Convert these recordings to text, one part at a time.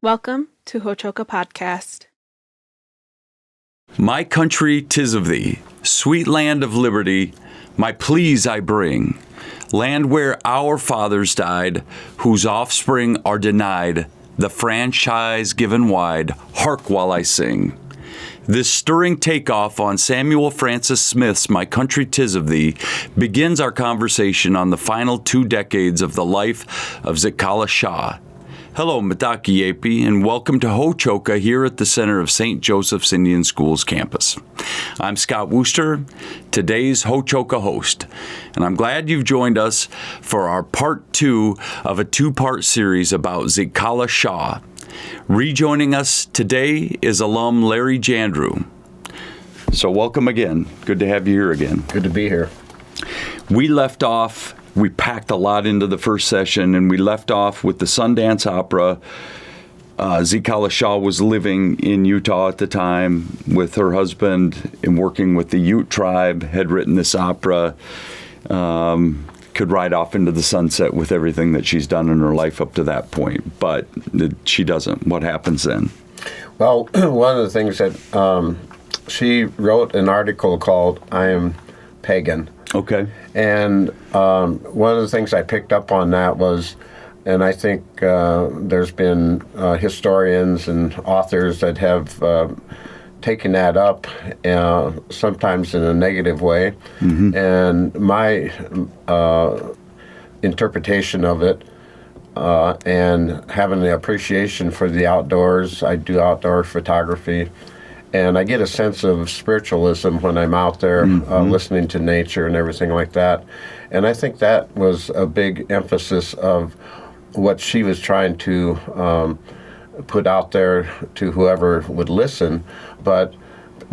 Welcome to Hochoka Podcast. My country, 'tis of thee, sweet land of liberty, my pleas I bring. Land where our fathers died, whose offspring are denied, the franchise given wide, hark while I sing. This stirring takeoff on Samuel Francis Smith's My Country, 'Tis of Thee begins our conversation on the final 2 decades of the life of Zitkala-Šá. Hello, Mitaki Yepi, and welcome to Hochoka here at the center of St. Joseph's Indian Schools campus. I'm Scott Wooster, today's Hochoka host, and I'm glad you've joined us for our part 2 of a 2-part series about Zitkala-Šá. Rejoining us today is alum Larry Jandrew. So welcome again. Good to have you here again. Good to be here. We packed a lot into the first session, and we left off with the Sundance Opera. Zitkala-Šá was living in Utah at the time with her husband and working with the Ute tribe, had written this opera, could ride off into the sunset with everything that she's done in her life up to that point. But she doesn't. What happens then? Well, one of the things that she wrote an article called I Am Pagan. Okay. And one of the things I picked up on that was, and I think there's been historians and authors that have taken that up, sometimes in a negative way. Mm-hmm. And my interpretation of it, and having the appreciation for the outdoors, I do outdoor photography, and I get a sense of spiritualism when I'm out there listening to nature and everything like that. And I think that was a big emphasis of what she was trying to put out there to whoever would listen. But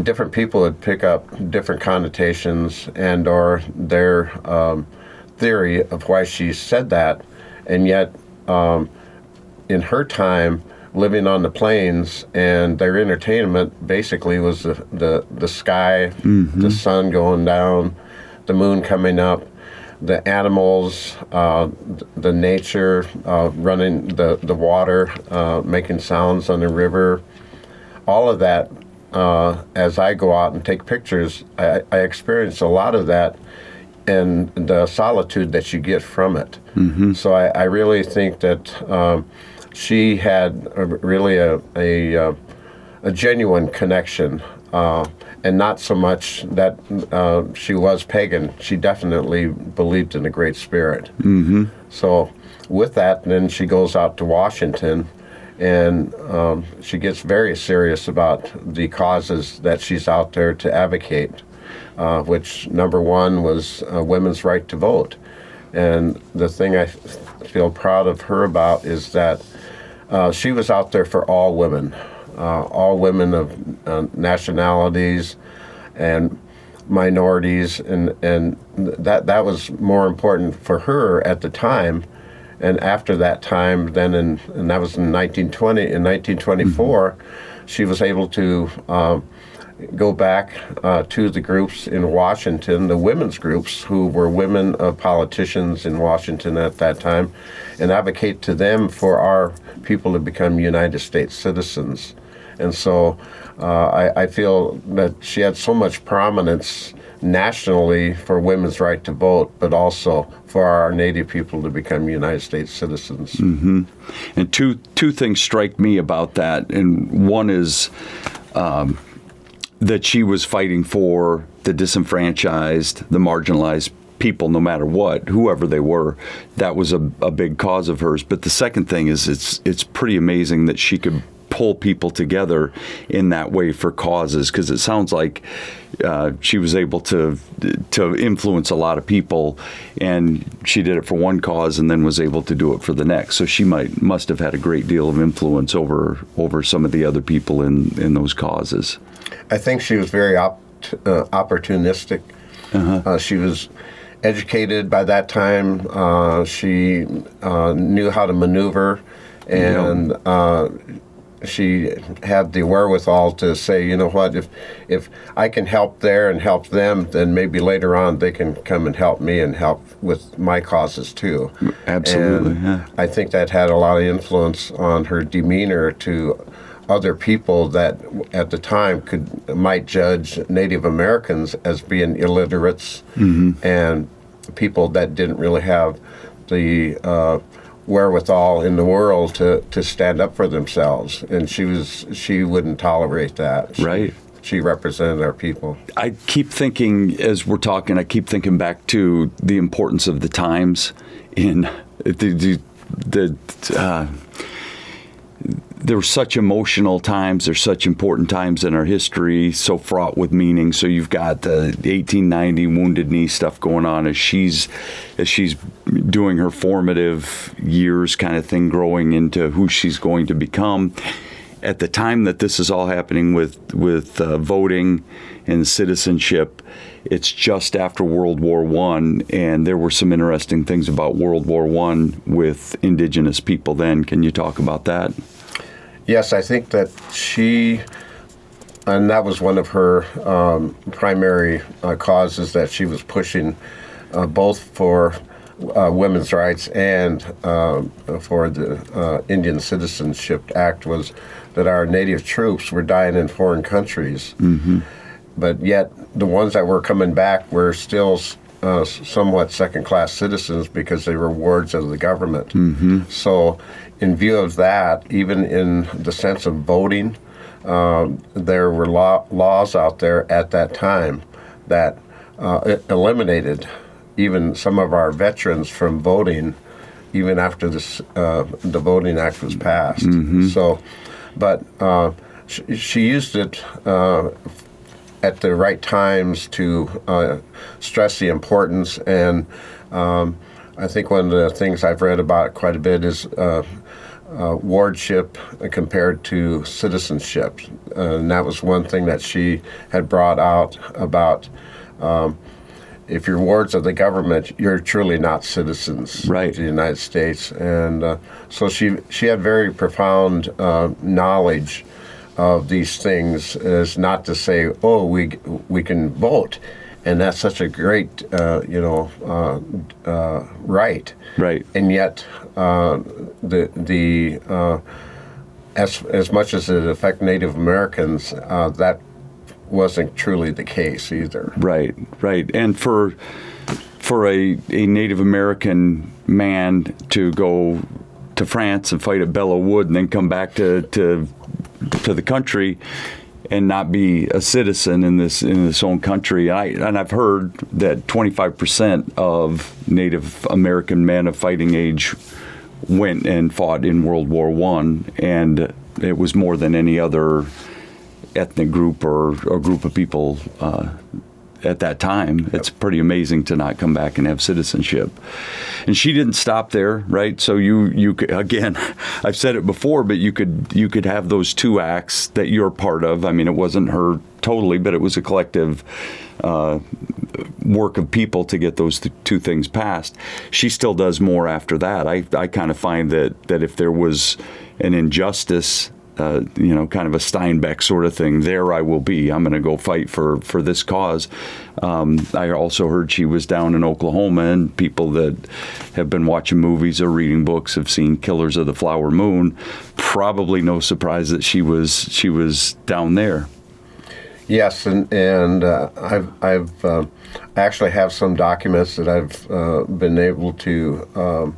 different people would pick up different connotations and or their theory of why she said that. And yet, in her time, living on the plains, and their entertainment basically was the sky, the sun going down, the moon coming up, the animals, the nature, running the water, making sounds on the river. All of that, as I go out and take pictures, I experience a lot of that and the solitude that you get from it. Mm-hmm. So I really think that she had really a genuine connection, and not so much that she was pagan. She definitely believed in the Great Spirit. Mm-hmm. So with that, then she goes out to Washington, and she gets very serious about the causes that she's out there to advocate, which number one was women's right to vote. And the thing I feel proud of her about is that she was out there for all women of nationalities and minorities, and that was more important for her at the time. And after that time, then and that was in 1924, she was able to go back to the groups in Washington, the women's groups who were women of politicians in Washington at that time, and advocate to them for our people to become United States citizens. And so I feel that she had so much prominence nationally for women's right to vote, but also for our Native people to become United States citizens. Mm-hmm. And two things strike me about that, and one is that she was fighting for the disenfranchised, the marginalized people, no matter what, whoever they were. That was a big cause of hers. But the second thing is it's pretty amazing that she could pull people together in that way for causes, because it sounds like she was able to influence a lot of people, and she did it for one cause and then was able to do it for the next. So she must have had a great deal of influence over some of the other people in those causes. I think she was very opportunistic. Uh-huh. She was educated by that time. She knew how to maneuver, and she had the wherewithal to say, you know what, if I can help there and help them, then maybe later on they can come and help me and help with my causes too. Absolutely. And yeah. I think that had a lot of influence on her demeanor to other people that at the time might judge Native Americans as being illiterates and people that didn't really have the wherewithal in the world to stand up for themselves. And she wouldn't tolerate that. Right. She represented our people. I keep thinking, as we're talking, I keep thinking back to the importance of the times in there were such emotional times. There's such important times in our history, so fraught with meaning. So you've got the 1890 Wounded Knee stuff going on as she's doing her formative years kind of thing, growing into who she's going to become. At the time that this is all happening with voting and citizenship, it's just after World War I, and there were some interesting things about World War I with indigenous people then. Can you talk about that? Yes, I think that and that was one of her primary causes that she was pushing, both for women's rights and for the Indian Citizenship Act, was that our native troops were dying in foreign countries. Mm-hmm. But yet the ones that were coming back were still somewhat second-class citizens because they were wards of the government. Mm-hmm. So in view of that, even in the sense of voting, there were laws out there at that time that eliminated even some of our veterans from voting, even after the Voting Act was passed. Mm-hmm. So, but she used it at the right times to stress the importance. And I think one of the things I've read about quite a bit is wardship compared to citizenship. And that was one thing that she had brought out about if you're wards of the government, you're truly not citizens right. of the United States. And so she had very profound knowledge of these things, is not to say, oh, we can vote, and that's such a great, right. Right. And yet, as much as it affects Native Americans, that wasn't truly the case either. Right, right. And for a Native American man to go to France and fight at Belleau Wood and then come back to the country and not be a citizen in this own country. And I've heard that 25% of Native American men of fighting age went and fought in World War I, and it was more than any other ethnic group or group of people at that time. Yep. It's pretty amazing to not come back and have citizenship. And she didn't stop there, right? So you could, again, I've said it before, but you could have those two acts that you're part of. I mean, it wasn't her totally, but it was a collective work of people to get those two things passed. She still does more after that. I kind of find that if there was an injustice, kind of a Steinbeck sort of thing, there I will be. I'm going to go fight for this cause. I also heard she was down in Oklahoma, and people that have been watching movies or reading books have seen Killers of the Flower Moon. Probably no surprise that she was down there. Yes, and I've actually have some documents that I've been able to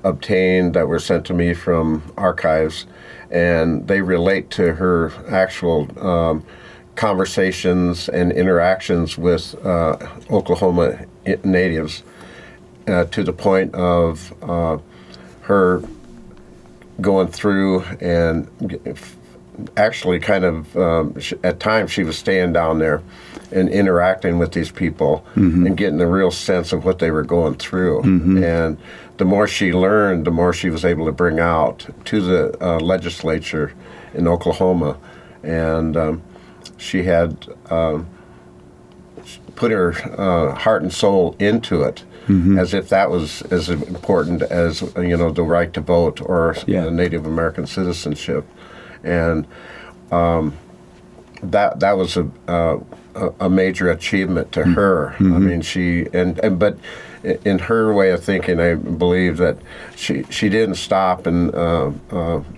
obtain that were sent to me from archives, and they relate to her actual conversations and interactions with Oklahoma natives to the point of her going through and actually kind of at times she was staying down there and interacting with these people mm-hmm. and getting a real sense of what they were going through. Mm-hmm. And the more she learned, the more she was able to bring out to the legislature in Oklahoma. And she had put her heart and soul into it, mm-hmm. as if that was as important as the right to vote or Native American citizenship. and that was a major achievement to her. I mean, but in her way of thinking, I believe that she didn't stop and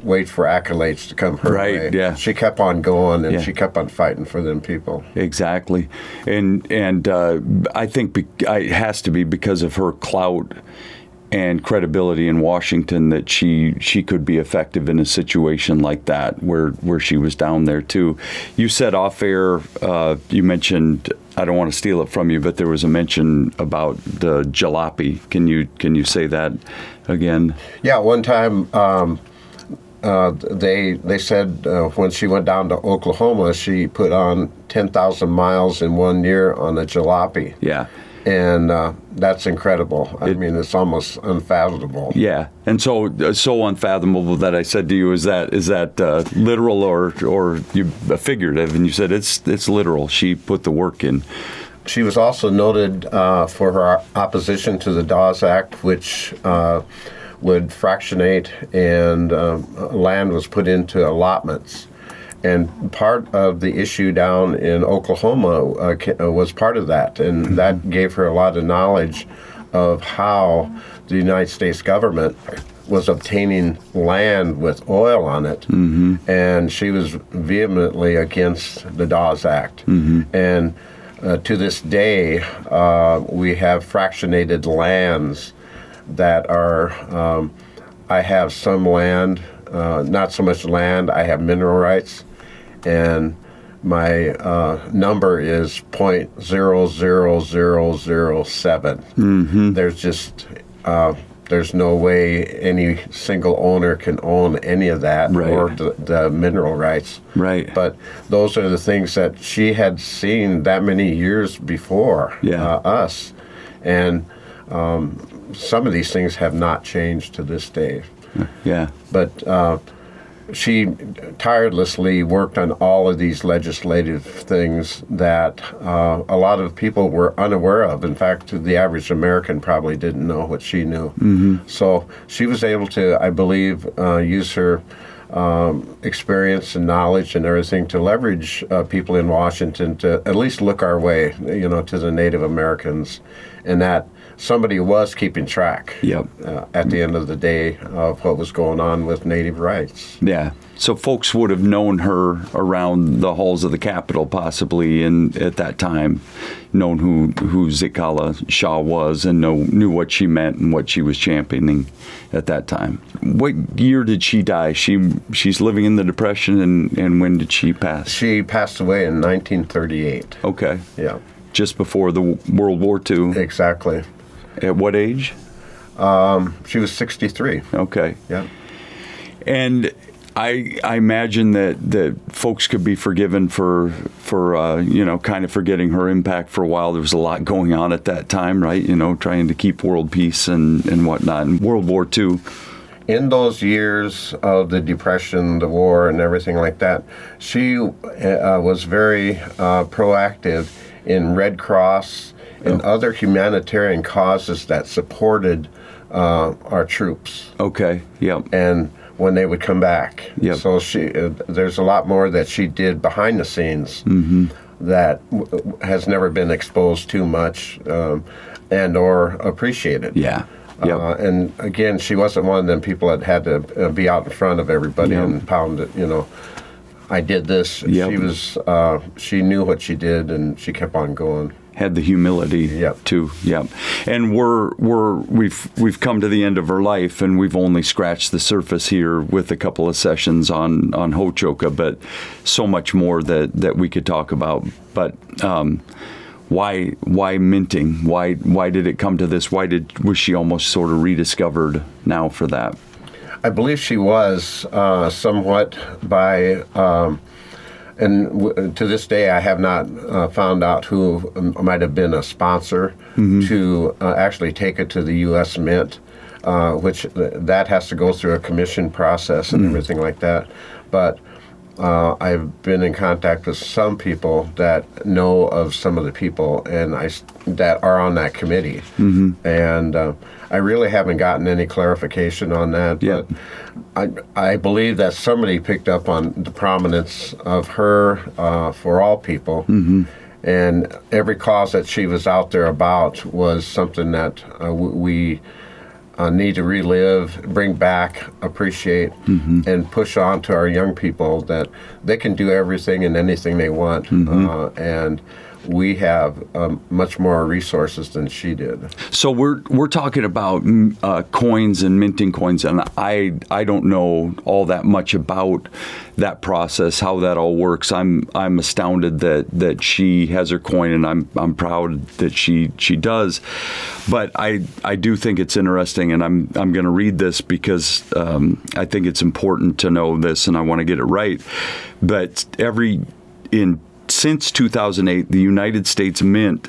wait for accolades to come her way. Yeah. She kept on going, and she kept on fighting for them people. Exactly, and I think it has to be because of her clout and credibility in Washington that she could be effective in a situation like that where she was down there too. You said off air, you mentioned, I don't want to steal it from you, but there was a mention about the jalopy. Can you say that again? Yeah, one time they said when she went down to Oklahoma, she put on 10,000 miles in 1 year on a jalopy. Yeah. And that's incredible. I mean, it's almost unfathomable. Yeah, and so unfathomable that I said to you, is that literal or you figurative? And you said it's literal. She put the work in. She was also noted for her opposition to the Dawes Act, which would fractionate, and land was put into allotments. And part of the issue down in Oklahoma was part of that, and that gave her a lot of knowledge of how the United States government was obtaining land with oil on it, and she was vehemently against the Dawes Act. And to this day, we have fractionated lands that are, I have some land, not so much land, I have mineral rights, and my number is .00007. There's just there's no way any single owner can own any of that, or the mineral rights. Right. But those are the things that she had seen that many years before us, and some of these things have not changed to this day. Yeah. But she tirelessly worked on all of these legislative things that a lot of people were unaware of. In fact, the average American probably didn't know what she knew. So she was able to, I believe, use her experience and knowledge and everything to leverage people in Washington to at least look our way, to the Native Americans, and that somebody was keeping track at the end of the day of what was going on with Native rights. Yeah. So folks would have known her around the halls of the Capitol, possibly, and at that time, known who Zitkala-Šá was and knew what she meant and what she was championing at that time. What year did she die? She's living in the Depression, and when did she pass? She passed away in 1938. Okay. Yeah. Just before the World War II. Exactly. At what age? She was 63. Okay. Yeah. And I imagine that folks could be forgiven for kind of forgetting her impact for a while. There was a lot going on at that time, right? Trying to keep world peace and whatnot. And World War II. In those years of the Depression, the war, and everything like that, she was very proactive in Red Cross and other humanitarian causes that supported our troops. Okay. Yep. And when they would come back. Yep. So there's a lot more that she did behind the scenes that has never been exposed too much and or appreciated. Yeah. Yep. And again, she wasn't one of them people that had to be out in front of everybody and pound it, I did this. Yep. She knew what she did, and she kept on going. Had the humility too. Yep. And we've come to the end of her life, and we've only scratched the surface here with a couple of sessions on Ho-Chokeh, but so much more that we could talk about. But why minting? Why did it come to this? Was she almost sort of rediscovered now for that? I believe she was somewhat by. And to this day, I have not found out who might have been a sponsor to actually take it to the U.S. Mint, which that has to go through a commission process and everything like that. But I've been in contact with some people that know of some of the people that are on that committee. And I really haven't gotten any clarification on that. Yeah. But I believe that somebody picked up on the prominence of her for all people. And every cause that she was out there about was something that we need to relive, bring back, appreciate, and push on to our young people that they can do everything and anything they want. And we have much more resources than she did. So we're talking about coins and minting coins, and I don't know all that much about that process, how that all works. I'm astounded that she has her coin, and I'm proud that she does. But I do think it's interesting, and I'm going to read this because I think it's important to know this, and I want to get it right. But since 2008, the United States Mint,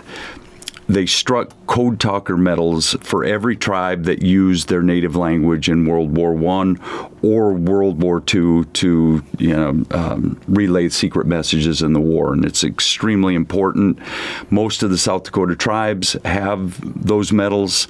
they struck code talker medals for every tribe that used their native language in World War I or World War II to relay secret messages in the war. And it's extremely important. Most of the South Dakota tribes have those medals.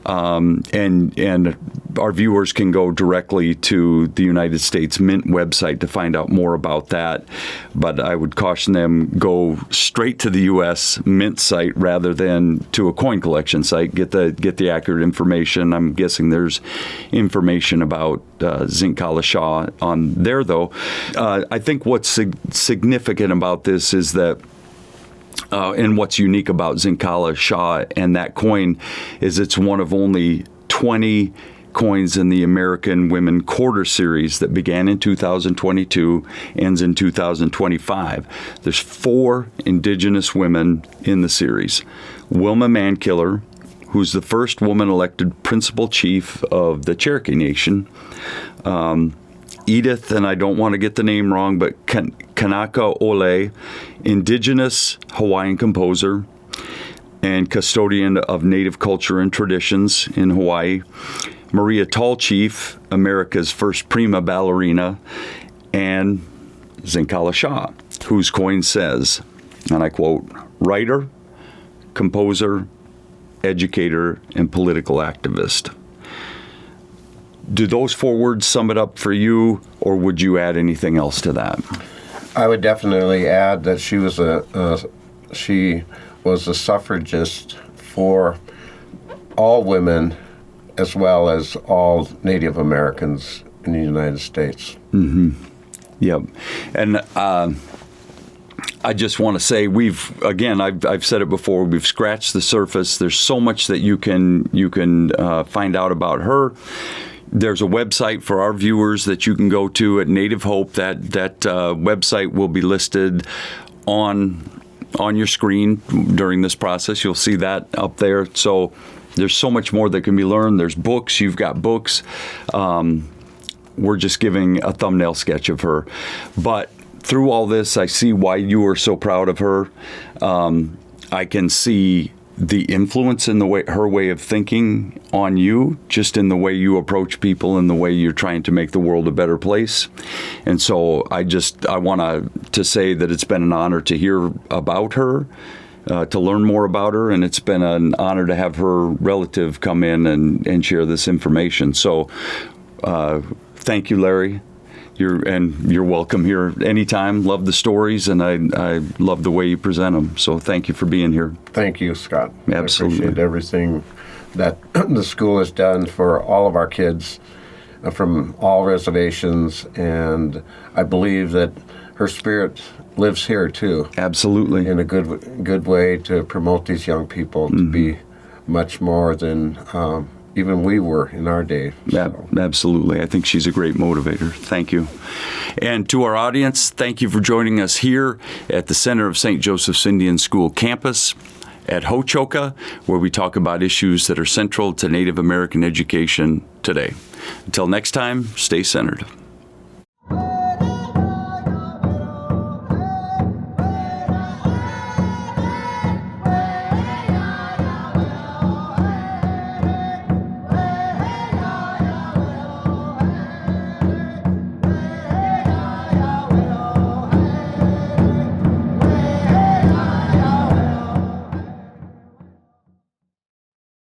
And our viewers can go directly to the United States Mint website to find out more about that. But I would caution them, go straight to the U.S. Mint site rather than to a coin collection site. Get the accurate information. I'm guessing there's information about Zitkala-Šá on there, though. I think what's significant about this is that and what's unique about Zitkala-Šá and that coin is it's one of only 20 coins in the American Women Quarter Series that began in 2022, ends in 2025. There's 4 Indigenous women in the series. Wilma Mankiller, who's the first woman elected principal chief of the Cherokee Nation. Edith, and I don't want to get the name wrong, but Kanaka Ole, Indigenous Hawaiian composer and custodian of Native culture and traditions in Hawaii. Maria Tallchief, America's first prima ballerina, and Zitkala-Šá, whose coin says, and I quote, writer, composer, educator, and political activist. Do those 4 words sum it up for you, or would you add anything else to that? I would definitely add that she was a suffragist for all women as well as all Native Americans in the United States. Yep. And I just want to say I've said it before, we've scratched the surface. There's so much that you can find out about her. There's a website for our viewers that you can go to at Native Hope. That website will be listed on your screen during this process. You'll see that up there. So there's so much more that can be learned. There's books. You've got books. We're just giving a thumbnail sketch of her. But through all this, I see why you are so proud of her. I can see the influence in her way of thinking on you, just in the way you approach people and the way you're trying to make the world a better place. And so I want to say that it's been an honor to hear about her, to learn more about her, and it's been an honor to have her relative come in and share this information. So thank you, Larry. You're welcome here anytime. Love the stories, and I love the way you present them. So thank you for being here. Thank you, Scott. Absolutely. I appreciate everything that the school has done for all of our kids from all reservations, and I believe that her spirit lives here too. Absolutely. In a good way to promote these young people to be much more than even we were in our day. So. Absolutely. I think she's a great motivator. Thank you. And to our audience, thank you for joining us here at the center of St. Joseph's Indian School campus at Ho-Chokah, where we talk about issues that are central to Native American education today. Until next time, stay centered.